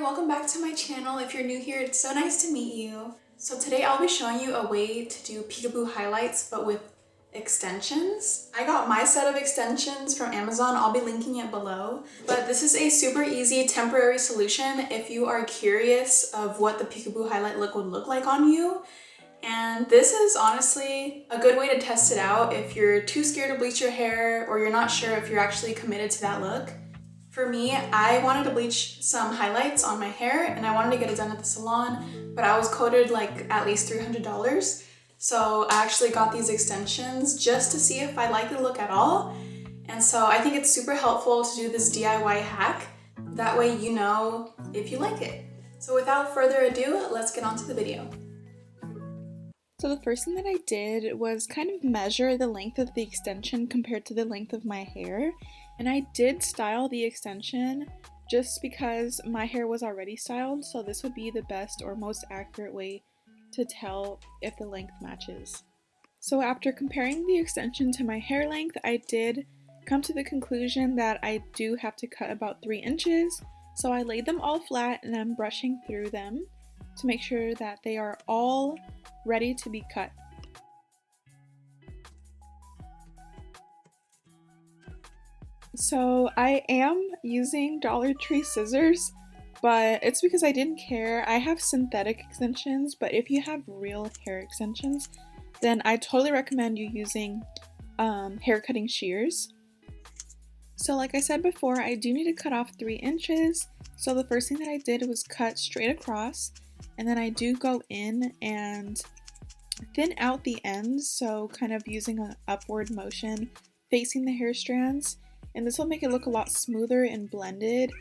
welcome back to my channel. If you're new here, it's so nice to meet you. So today I'll be showing you a way to do peekaboo highlights but with extensions. I got my set of extensions from Amazon. I'll be linking it below. But this is a super easy temporary solution if you are curious of what the peekaboo highlight look would look like on you. And this is honestly a good way to test it out if you're too scared to bleach your hair or you're not sure if you're actually committed to that look. For me, I wanted to bleach some highlights on my hair and I wanted to get it done at the salon, but I was quoted like at least $300. So I actually got these extensions just to see if I like the look at all. And so I think it's super helpful to do this DIY hack. That way you know if you like it. So without further ado, let's get on to the video. So the first thing that I did was kind of measure the length of the extension compared to the length of my hair. And I did style the extension just because my hair was already styled, so this would be the best or most accurate way to tell if the length matches. So after comparing the extension to my hair length, I did come to the conclusion that I do have to cut about 3 inches. So I laid them all flat and I'm brushing through them to make sure that they are all ready to be cut. So I am using Dollar Tree scissors, but it's because I didn't care. I have synthetic extensions, but if you have real hair extensions, then I totally recommend you using hair cutting shears. So like I said before, I do need to cut off 3 inches. So the first thing that I did was cut straight across, and then I do go in and thin out the ends, so kind of using an upward motion facing the hair strands. And this will make it look a lot smoother and blended,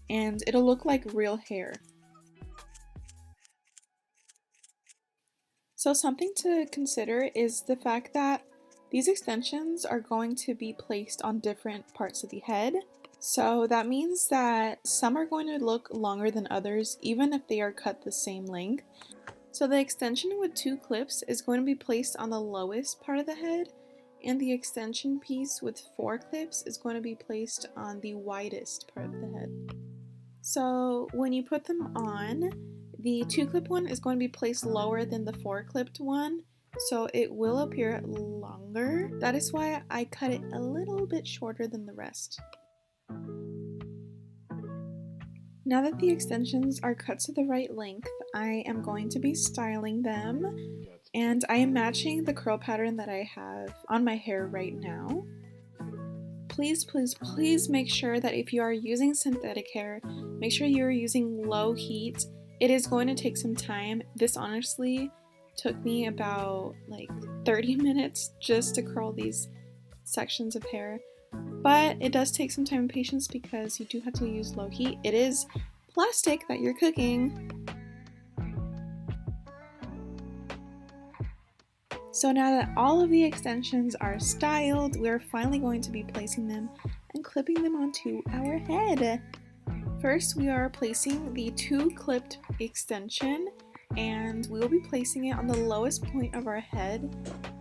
and it'll look like real hair. So something to consider is the fact that these extensions are going to be placed on different parts of the head. So that means that some are going to look longer than others, even if they are cut the same length. So the extension with 2 clips is going to be placed on the lowest part of the head, and the extension piece with 4 clips is going to be placed on the widest part of the head. So when you put them on, the 2-clip one is going to be placed lower than the 4-clipped one, so it will appear longer. That is why I cut it a little bit shorter than the rest. Now that the extensions are cut to the right length, I am going to be styling them, and I am matching the curl pattern that I have on my hair right now. Please, please, please make sure that if you are using synthetic hair, make sure you're using low heat. It is going to take some time. This honestly took me about like 30 minutes just to curl these sections of hair. But it does take some time and patience because you do have to use low heat. It is plastic that you're cooking. So now that all of the extensions are styled, we're finally going to be placing them and clipping them onto our head. First, we are placing the 2-clipped extension, and we will be placing it on the lowest point of our head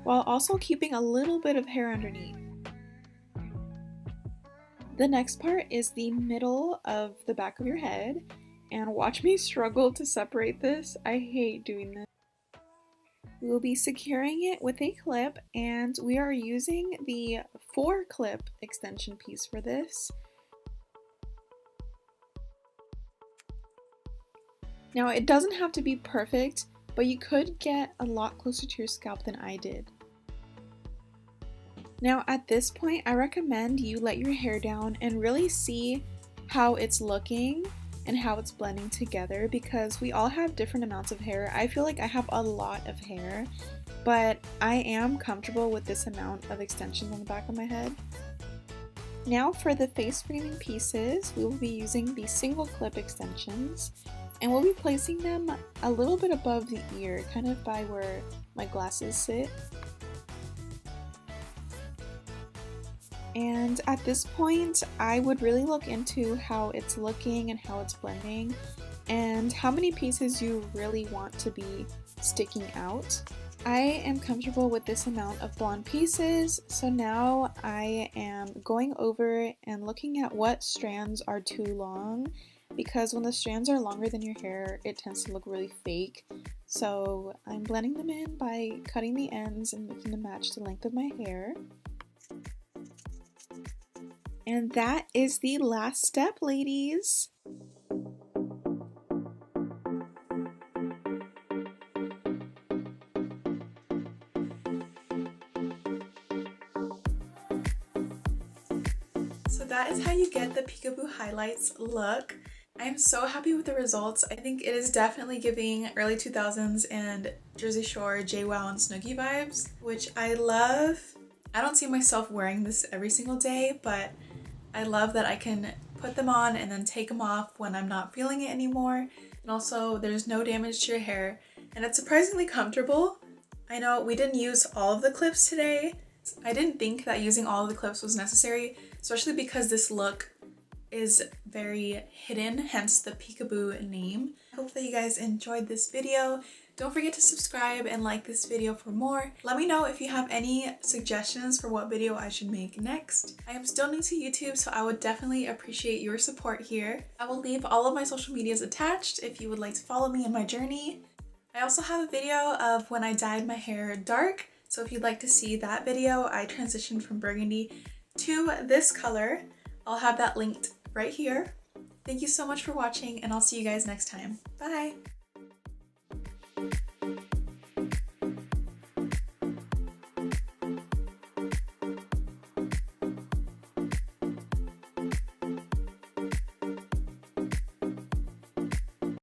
while also keeping a little bit of hair underneath. The next part is the middle of the back of your head, and watch me struggle to separate this. I hate doing this. We will be securing it with a clip, and we are using the 4-clip extension piece for this. Now it doesn't have to be perfect, but you could get a lot closer to your scalp than I did. Now at this point, I recommend you let your hair down and really see how it's looking and how it's blending together, because we all have different amounts of hair. I feel like I have a lot of hair, but I am comfortable with this amount of extensions on the back of my head. Now for the face framing pieces, we will be using the single clip extensions, and we'll be placing them a little bit above the ear, kind of by where my glasses sit. And at this point, I would really look into how it's looking and how it's blending, and how many pieces you really want to be sticking out. I am comfortable with this amount of blonde pieces, so now I am going over and looking at what strands are too long because when the strands are longer than your hair, it tends to look really fake. So I'm blending them in by cutting the ends and making them match the length of my hair. And that is the last step, ladies. So that is how you get the peekaboo highlights look. I am so happy with the results. I think it is definitely giving early 2000s and Jersey Shore, JWoww, and Snooki vibes, which I love. I don't see myself wearing this every single day, but I love that I can put them on and then take them off when I'm not feeling it anymore. And also there's no damage to your hair and it's surprisingly comfortable. I know we didn't use all of the clips today. I didn't think that using all of the clips was necessary, especially because this look is very hidden, hence the peekaboo name. I hope that you guys enjoyed this video. Don't forget to subscribe and like this video for more. Let me know if you have any suggestions for what video I should make next. I am still new to YouTube, so I would definitely appreciate your support here. I will leave all of my social medias attached if you would like to follow me in my journey. I also have a video of when I dyed my hair dark, so if you'd like to see that video, I transitioned from burgundy to this color. I'll have that linked right here. Thank you so much for watching, and I'll see you guys next time. Bye!